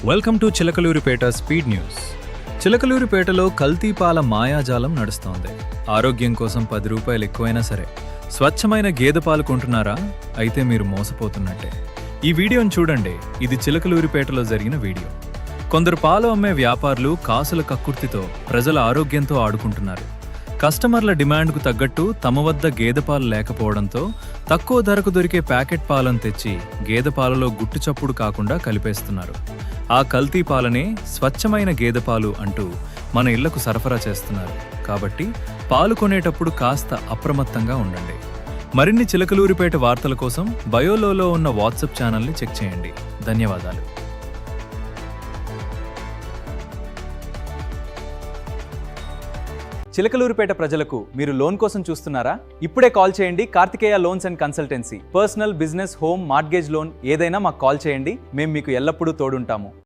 Welcome to Chilakaluripet speed news. చిలకలూరిపేటలో కల్తీ పాల మాయాజాలం నడుస్తోంది. ఆరోగ్యం కోసం 10 రూపాయలు ఎక్కువైనా సరే స్వచ్ఛమైన గేదె పాలు కొంటున్నారా? అయితే మీరు మోసపోతున్నట్టే. ఈ వీడియోను చూడండి. ఇది చిలకలూరిపేటలో జరిగిన వీడియో. కొందరు పాలు అమ్మే వ్యాపారులు కాసుల కక్కుర్తితో ప్రజల ఆరోగ్యంతో ఆడుకుంటున్నారు. కస్టమర్ల డిమాండ్కు తగ్గట్టు తమ వద్ద గేదె పాలు లేకపోవడంతో తక్కువ ధరకు దొరికే ప్యాకెట్ పాలను తెచ్చి గేదె పాలలో గుట్టు చప్పుడు కాకుండా కలిపేస్తున్నారు. ఆ కల్తీ పాలనే స్వచ్ఛమైన గేదె పాలు అంటూ మన ఇళ్లకు సరఫరా చేస్తున్నారు. కాబట్టి పాలు కొనేటప్పుడు కాస్త అప్రమత్తంగా ఉండండి. మరిన్ని చిలకలూరిపేట వార్తల కోసం బయోలో ఉన్న వాట్సాప్ ఛానల్ని చెక్ చేయండి. ధన్యవాదాలు. చిలకలూరిపేట ప్రజలకు మీరు లోన్ కోసం చూస్తున్నారా? ఇప్పుడే కాల్ చేయండి. Karthikeya loans and consultancy. Personal, business, home, mortgage loan ఏదైనా మాకు కాల్ చేయండి. మేము మీకు ఎల్లప్పుడూ తోడుంటాము.